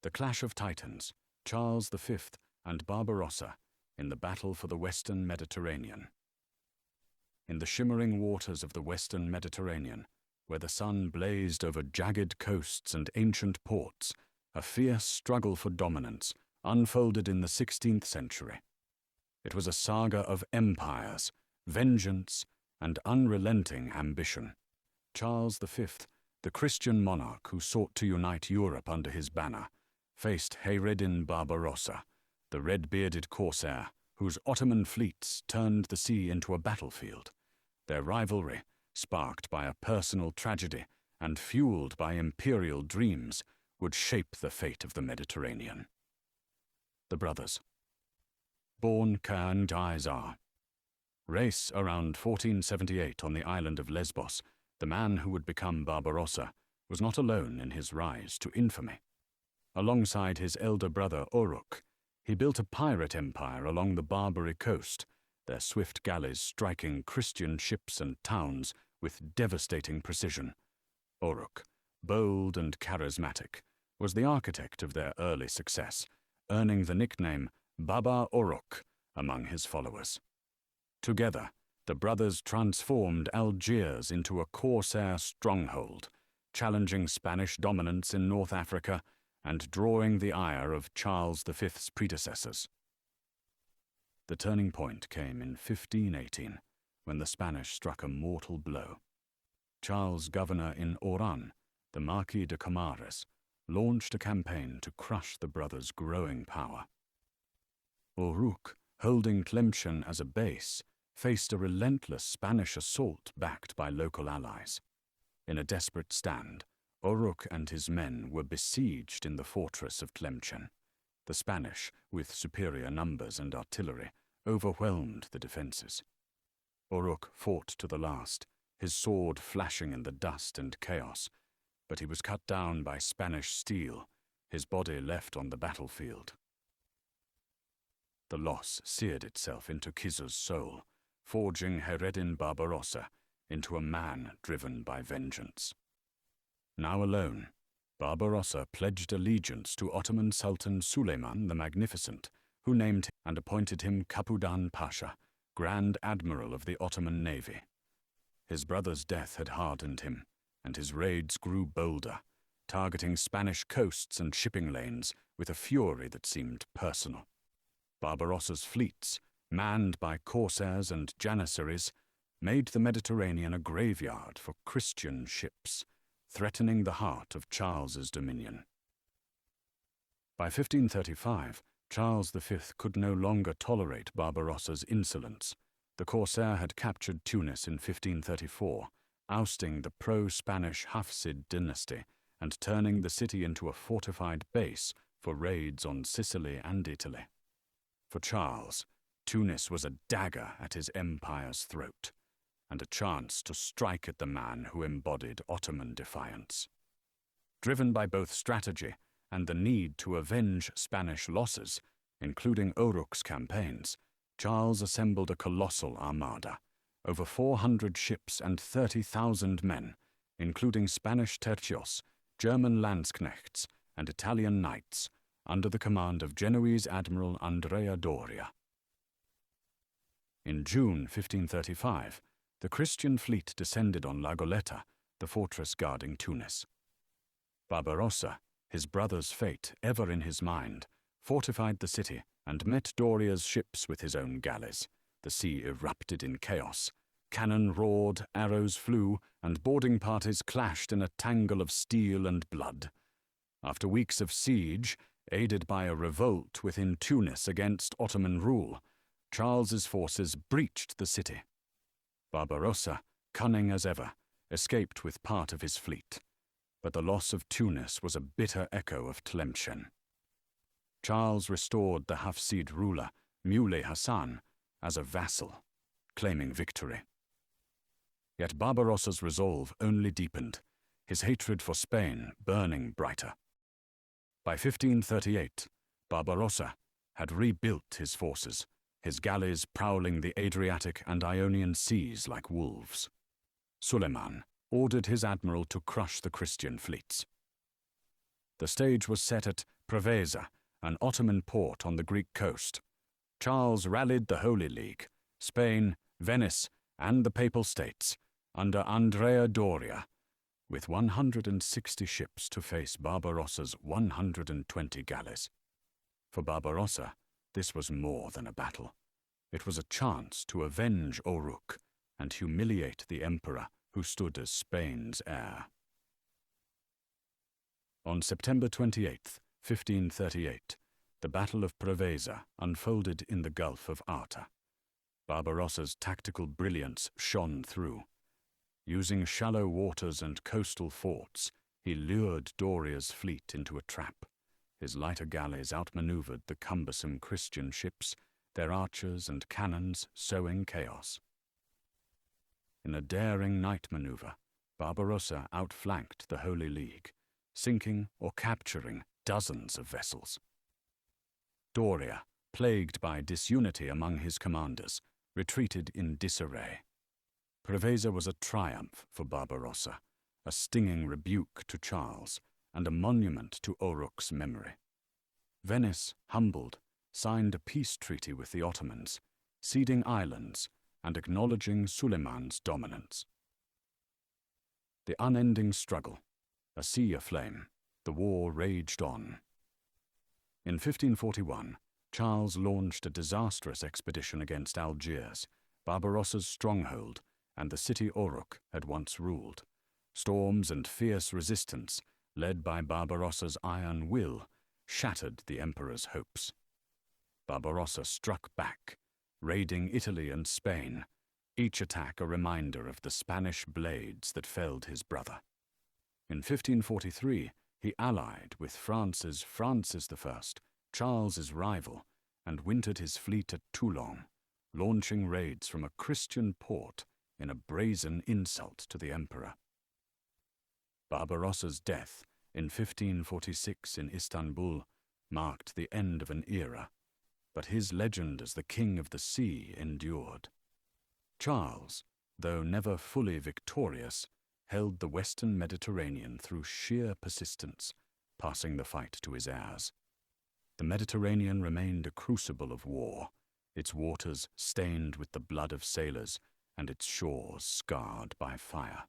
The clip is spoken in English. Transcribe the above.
The Clash of Titans, Charles V and Barbarossa in the battle for the Western Mediterranean. In the shimmering waters of the Western Mediterranean, where the sun blazed over jagged coasts and ancient ports, a fierce struggle for dominance unfolded in the 16th century. It was a saga of empires, vengeance, and unrelenting ambition. Charles V, the Christian monarch who sought to unite Europe under his banner, faced Hayreddin Barbarossa, the red-bearded corsair whose Ottoman fleets turned the sea into a battlefield. Their rivalry, sparked by a personal tragedy and fueled by imperial dreams, would shape the fate of the Mediterranean. The brothers. Born Kaan Jaizar. Race around 1478 on the island of Lesbos, the man who would become Barbarossa was not alone in his rise to infamy. Alongside his elder brother Oruç, he built a pirate empire along the Barbary coast, their swift galleys striking Christian ships and towns with devastating precision. Oruç, bold and charismatic, was the architect of their early success, earning the nickname Baba Oruç among his followers. Together, the brothers transformed Algiers into a corsair stronghold, challenging Spanish dominance in North Africa and drawing the ire of Charles V's predecessors. The turning point came in 1518, when the Spanish struck a mortal blow. Charles' governor in Oran, the Marquis de Comares, launched a campaign to crush the brothers' growing power. Oruç, holding Tlemcen as a base, faced a relentless Spanish assault backed by local allies. In a desperate stand, Oruç and his men were besieged in the fortress of Tlemcen. The Spanish, with superior numbers and artillery, overwhelmed the defenses. Oruç fought to the last, his sword flashing in the dust and chaos, but he was cut down by Spanish steel, his body left on the battlefield. The loss seared itself into Kizu's soul, forging Hayreddin Barbarossa into a man driven by vengeance. Now alone, Barbarossa pledged allegiance to Ottoman Sultan Suleiman the Magnificent, who named him and appointed him Capudan Pasha, Grand Admiral of the Ottoman Navy. His brother's death had hardened him, and his raids grew bolder, targeting Spanish coasts and shipping lanes with a fury that seemed personal. Barbarossa's fleets, manned by corsairs and janissaries, made the Mediterranean a graveyard for Christian ships, threatening the heart of Charles's dominion. By 1535, Charles V could no longer tolerate Barbarossa's insolence. The corsair had captured Tunis in 1534, ousting the pro-Spanish Hafsid dynasty and turning the city into a fortified base for raids on Sicily and Italy. For Charles, Tunis was a dagger at his empire's throat, and a chance to strike at the man who embodied Ottoman defiance. Driven by both strategy and the need to avenge Spanish losses, including Oruç's campaigns, Charles assembled a colossal armada, over 400 ships and 30,000 men, including Spanish tercios, German landsknechts, and Italian knights, under the command of Genoese Admiral Andrea Doria. In June 1535, the Christian fleet descended on La Goleta, the fortress guarding Tunis. Barbarossa, his brother's fate ever in his mind, fortified the city and met Doria's ships with his own galleys. The sea erupted in chaos. Cannon roared, arrows flew, and boarding parties clashed in a tangle of steel and blood. After weeks of siege, aided by a revolt within Tunis against Ottoman rule, Charles's forces breached the city. Barbarossa, cunning as ever, escaped with part of his fleet, but the loss of Tunis was a bitter echo of Tlemcen. Charles restored the Hafsid ruler, Muley Hassan, as a vassal, claiming victory. Yet Barbarossa's resolve only deepened, his hatred for Spain burning brighter. By 1538, Barbarossa had rebuilt his forces, his galleys prowling the Adriatic and Ionian seas like wolves. Suleiman ordered his admiral to crush the Christian fleets. The stage was set at Preveza, an Ottoman port on the Greek coast. Charles rallied the Holy League, Spain, Venice, and the Papal States, under Andrea Doria, with 160 ships to face Barbarossa's 120 galleys. For Barbarossa, this was more than a battle. It was a chance to avenge Oruç and humiliate the emperor who stood as Spain's heir. On September 28, 1538, the Battle of Preveza unfolded in the Gulf of Arta. Barbarossa's tactical brilliance shone through. Using shallow waters and coastal forts, he lured Doria's fleet into a trap. His lighter galleys outmaneuvered the cumbersome Christian ships, their archers and cannons sowing chaos. In a daring night maneuver, Barbarossa outflanked the Holy League, sinking or capturing dozens of vessels. Doria, plagued by disunity among his commanders, retreated in disarray. Preveza was a triumph for Barbarossa, a stinging rebuke to Charles, and a monument to Oruç's memory. Venice, humbled, signed a peace treaty with the Ottomans, ceding islands and acknowledging Suleiman's dominance. The unending struggle, a sea aflame, the war raged on. In 1541, Charles launched a disastrous expedition against Algiers, Barbarossa's stronghold, and the city Oruç had once ruled. Storms and fierce resistance, led by Barbarossa's iron will, shattered the emperor's hopes. Barbarossa struck back, raiding Italy and Spain, each attack a reminder of the Spanish blades that felled his brother. In 1543, he allied with France's Francis I, Charles's rival, and wintered his fleet at Toulon, launching raids from a Christian port in a brazen insult to the emperor. Barbarossa's death in 1546 in Istanbul marked the end of an era, but his legend as the King of the Sea endured. Charles, though never fully victorious, held the Western Mediterranean through sheer persistence, passing the fight to his heirs. The Mediterranean remained a crucible of war, its waters stained with the blood of sailors and its shores scarred by fire.